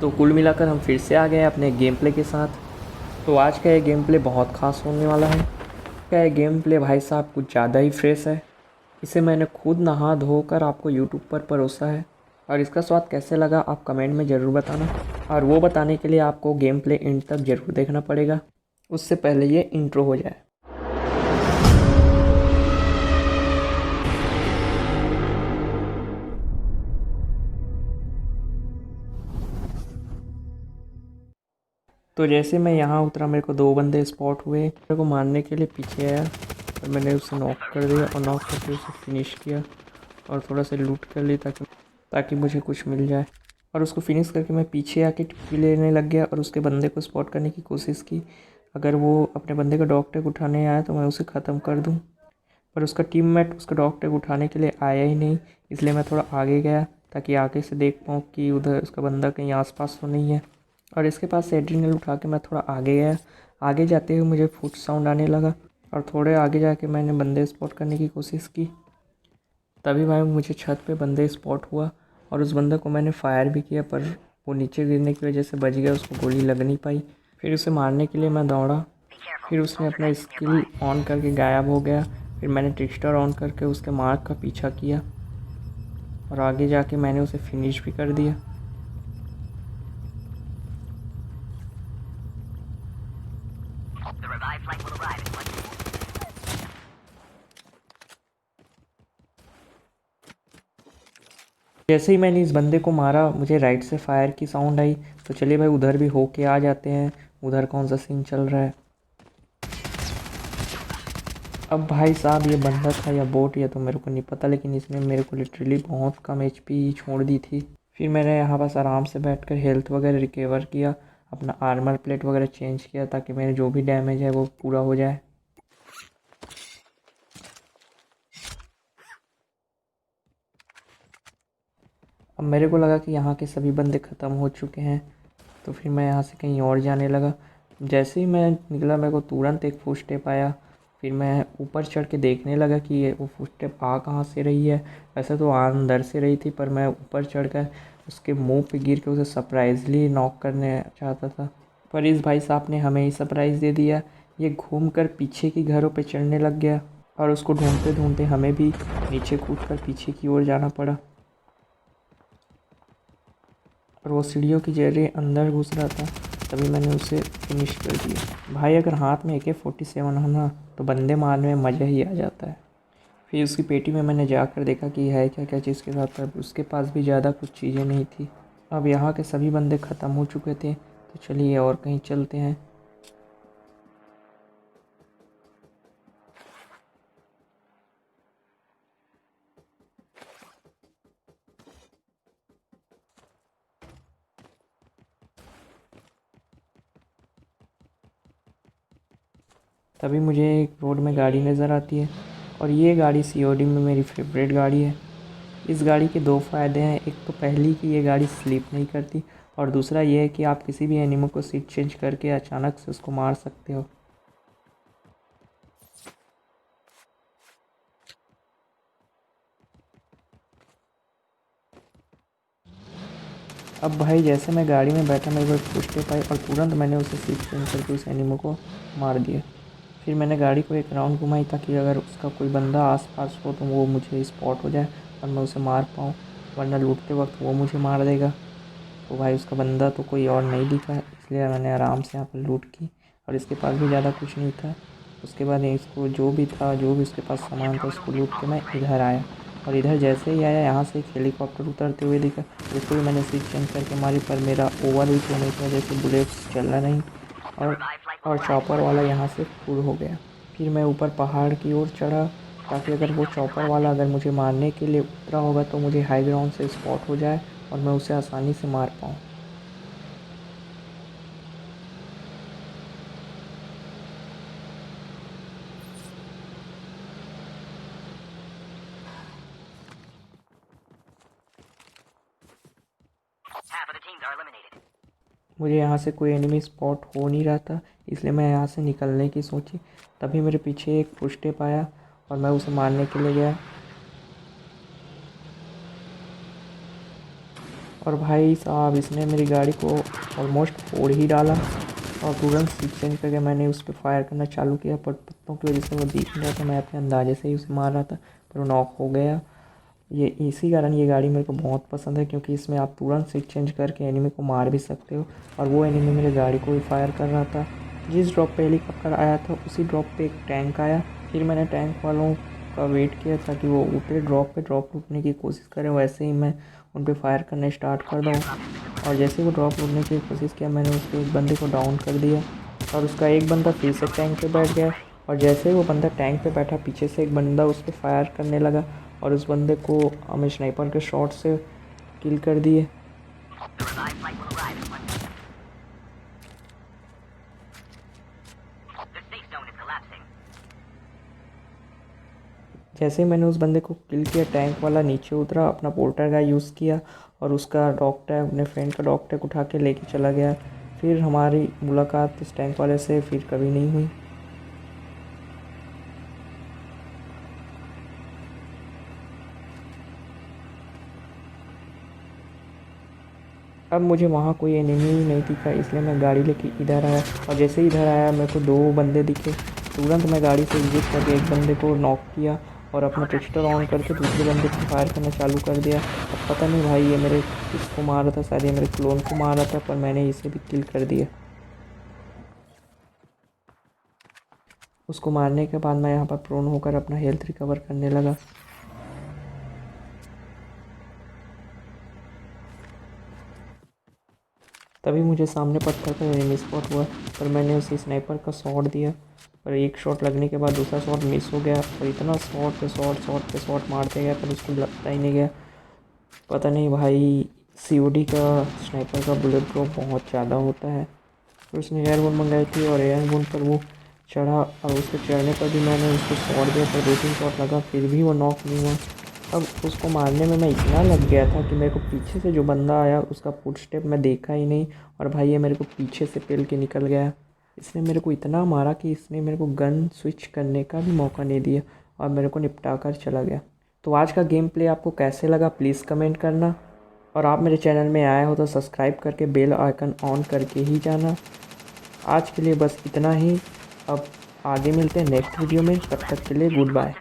तो कुल मिलाकर हम फिर से आ गए अपने गेम प्ले के साथ। तो आज का ये गेम प्ले बहुत ख़ास होने वाला है। क्या ये गेम प्ले भाई साहब कुछ ज़्यादा ही फ्रेश है। इसे मैंने खुद नहा धोकर आपको यूट्यूब पर परोसा है और इसका स्वाद कैसे लगा आप कमेंट में ज़रूर बताना। और वो बताने के लिए आपको गेम प्ले एंड तक ज़रूर देखना पड़ेगा। उससे पहले ये इंट्रो हो जाए। तो जैसे मैं यहाँ उतरा मेरे को दो बंदे स्पॉट हुए। मेरे को मारने के लिए पीछे आया और मैंने उसे नॉक कर दिया और नॉक करके उसे फिनिश किया और थोड़ा सा लूट कर ली ताकि मुझे कुछ मिल जाए। और उसको फिनिश करके मैं पीछे आके टिप्पी लेने लग गया और उसके बंदे को स्पॉट करने की कोशिश की। अगर वो अपने बंदे का डॉग टैग उठाने आया तो मैं उसे ख़त्म कर दूँ, पर उसका टीममेट उसका डॉग टैग उठाने के लिए आया ही नहीं। इसलिए मैं थोड़ा आगे गया ताकि आगे से देख पाऊँ कि उधर उसका बंदा कहीं आसपास तो नहीं है। और इसके पास से एड्रेनल उठा के मैं थोड़ा आगे गया। आगे जाते हुए मुझे फुट साउंड आने लगा और थोड़े आगे जाके मैंने बंदे स्पॉट करने की कोशिश की। तभी भाई मुझे छत पे बंदे स्पॉट हुआ और उस बंदे को मैंने फायर भी किया, पर वो नीचे गिरने की वजह से बच गया, उसको गोली लग नहीं पाई। फिर उसे मारने के लिए मैं दौड़ा। फिर उसने अपना स्किल ऑन करके गायब हो गया। फिर मैंने ट्रिक्स्टर ऑन करके उसके मार्क का पीछा किया और आगे जाके मैंने उसे फिनिश भी कर दिया। जैसे ही मैंने इस बंदे को मारा मुझे राइट से फायर की साउंड आई। तो चलिए भाई उधर भी होके आ जाते हैं, उधर कौन सा सीन चल रहा है। अब भाई साहब ये बंदा था या बोट या तो मेरे को नहीं पता, लेकिन इसने मेरे को लिटरली बहुत कम एचपी छोड़ दी थी। फिर मैंने यहाँ पास आराम से बैठकर हेल्थ वगैरह रिकवर किया, अपना आर्मर प्लेट वगैरह चेंज किया ताकि मेरे जो भी डैमेज है वो पूरा हो जाए। अब मेरे को लगा कि यहाँ के सभी बंदे ख़त्म हो चुके हैं, तो फिर मैं यहाँ से कहीं और जाने लगा। जैसे ही मैं निकला मेरे को तुरंत एक फुट स्टेप आया। फिर मैं ऊपर चढ़ के देखने लगा कि ये वो फुट स्टेप आ कहाँ से रही है। वैसे तो अंदर से रही थी, पर मैं ऊपर चढ़ कर उसके मुंह पे गिर के उसे सरप्राइजली नॉक करने चाहता था, पर इस भाई साहब ने हमें ही सरप्राइज़ दे दिया। ये घूम कर पीछे की घरों पे चढ़ने लग गया और उसको ढूंढते ढूंढते हमें भी नीचे कूद कर पीछे की ओर जाना पड़ा और वो सीढ़ियों के जरिए अंदर घुस रहा था। तभी मैंने उसे फिनिश कर दिया। भाई अगर हाथ में AK-47 हो ना तो बंदे मारने में मज़ा ही आ जाता है। फिर उसकी पेटी में मैंने जाकर देखा कि है क्या क्या चीज़ के साथ। अब उसके पास भी ज़्यादा कुछ चीज़ें नहीं थी। अब यहाँ के सभी बंदे ख़त्म हो चुके थे, तो चलिए और कहीं चलते हैं। तभी मुझे एक रोड में गाड़ी नज़र आती है और ये गाड़ी COD में मेरी फेवरेट गाड़ी है। इस गाड़ी के दो फ़ायदे हैं। एक तो पहली कि ये गाड़ी स्लिप नहीं करती और दूसरा ये है कि आप किसी भी एनिमल को सीट चेंज करके अचानक से उसको मार सकते हो। अब भाई जैसे मैं गाड़ी में बैठा मेरे को एक पुष्टे पाई और तुरंत मैंने उसे सीट चेंज करके उस एनिमल को मार दिया। फिर मैंने गाड़ी को एक राउंड घुमाई ताकि अगर उसका कोई बंदा आसपास हो तो वो मुझे स्पॉट हो जाए और मैं उसे मार पाऊँ, वरना लूटते वक्त वो मुझे मार देगा। तो भाई उसका बंदा तो कोई और नहीं दिखा, इसलिए मैंने आराम से यहाँ पर लूट की और इसके पास भी ज़्यादा कुछ नहीं था। उसके बाद इसको जो भी था, जो भी उसके पास सामान था, उसको लूट के मैं इधर आया और इधर जैसे ही आया यहाँ से एक हेलीकॉप्टर उतरते हुए दिखा। उसको भी मैंने सीट चेंज करके मारी, पर मेरा ओवर हीट होने की वजह से बुलेट्स चलना नहीं और चॉपर वाला यहाँ से फुल हो गया। फिर मैं ऊपर पहाड़ की ओर चढ़ा ताकि अगर वो चॉपर वाला अगर मुझे मारने के लिए उतरा होगा तो मुझे हाई ग्राउंड से स्पॉट हो जाए और मैं उसे आसानी से मार पाऊँ। मुझे यहाँ से कोई एनिमी स्पॉट हो नहीं रहा था, इसलिए मैं यहाँ से निकलने की सोची। तभी मेरे पीछे एक फुटस्टेप आया और मैं उसे मारने के लिए गया। और भाई साहब इसने मेरी गाड़ी को ऑलमोस्ट फोड़ ही डाला और तुरंत सीट चेंज करके मैंने उस पर फायर करना चालू किया, पर पत्तों की वजह से वो दिख नहीं रहा था। मैं अपने अंदाजे से ही उसे मार रहा था, पर वो नॉक हो गया। ये इसी कारण ये गाड़ी मेरे को बहुत पसंद है, क्योंकि इसमें आप तुरंत सीट चेंज करके एनिमी को मार भी सकते हो। और वो एनिमी मेरे गाड़ी को भी फायर कर रहा था। जिस ड्रॉप पे हेलीकॉप्टर आया था उसी ड्रॉप पे एक टैंक आया। फिर मैंने टैंक वालों का वेट किया ताकि वो उतरे ड्रॉप पे, ड्रॉप लूटने की कोशिश करें। वैसे ही मैं उन पर फायर करना स्टार्ट कर दूँ, और जैसे वो ड्रॉप लूटने की कोशिश किया मैंने उसके एक बंदे को डाउन कर दिया, और उसका एक बंदा फिर से टैंक पे बैठ गया। और जैसे ही वो बंदा टैंक पे बैठा, पीछे से एक बंदा उस पर फायर करने लगा, और उस बंदे को हमें स्नाइपर के शॉट से किल कर दिए। जैसे ही मैंने उस बंदे को किल किया, टैंक वाला नीचे उतरा, अपना पोर्टर का यूज़ किया और उसका डॉग टैग, अपने फ्रेंड का डॉग टैग उठा के लेके चला गया। फिर हमारी मुलाकात इस टैंक वाले से फिर कभी नहीं हुई। अब मुझे वहाँ कोई एनिमी नहीं दिखा, इसलिए मैं गाड़ी लेके इधर आया, और जैसे ही इधर आया मेरे को 2 बंदे दिखे। तुरंत मैं गाड़ी से एग्जिट करके एक बंदे को नॉक किया और अपना पिस्टल ऑन करके दूसरे बंदे को फायर करना चालू कर दिया। अब पता नहीं भाई ये मेरे किसको मार रहा था, शायद ये मेरे क्लोन को मार रहा था, पर मैंने इसे भी किल कर दिया। उसको मारने के बाद मैं यहाँ पर प्रोन होकर अपना हेल्थ रिकवर करने लगा। तभी मुझे सामने पत्थर पर एनिमी स्पॉट हुआ, पर मैंने उसे स्नाइपर का शॉट दिया, पर एक शॉट लगने के बाद दूसरा शॉट मिस हो गया, और इतना शॉट पे शॉट मारते गया पर उसको लगता ही नहीं गया। पता नहीं भाई, COD का स्नाइपर का बुलेट ड्रॉप बहुत ज़्यादा होता है। तो उसने एयरबोन मंगाई थी और एयरबोन पर वो चढ़ा, और उसके चढ़ने पर भी मैंने उसको शॉट दिया, पर 2-3 शॉट लगा फिर भी वो नॉक नहीं हुआ। अब उसको मारने में मैं इतना लग गया था कि मेरे को पीछे से जो बंदा आया उसका फुटस्टेप मैं देखा ही नहीं, और भाई ये मेरे को पीछे से पेल के निकल गया। इसने मेरे को इतना मारा कि इसने मेरे को गन स्विच करने का भी मौका नहीं दिया और मेरे को निपटा कर चला गया। तो आज का गेम प्ले आपको कैसे लगा प्लीज़ कमेंट करना, और आप मेरे चैनल में आए हो तो सब्सक्राइब करके बेल आइकन ऑन करके ही जाना। आज के लिए बस इतना ही, अब आगे मिलते हैं नेक्स्ट वीडियो में, तब तक के लिए गुड बाय।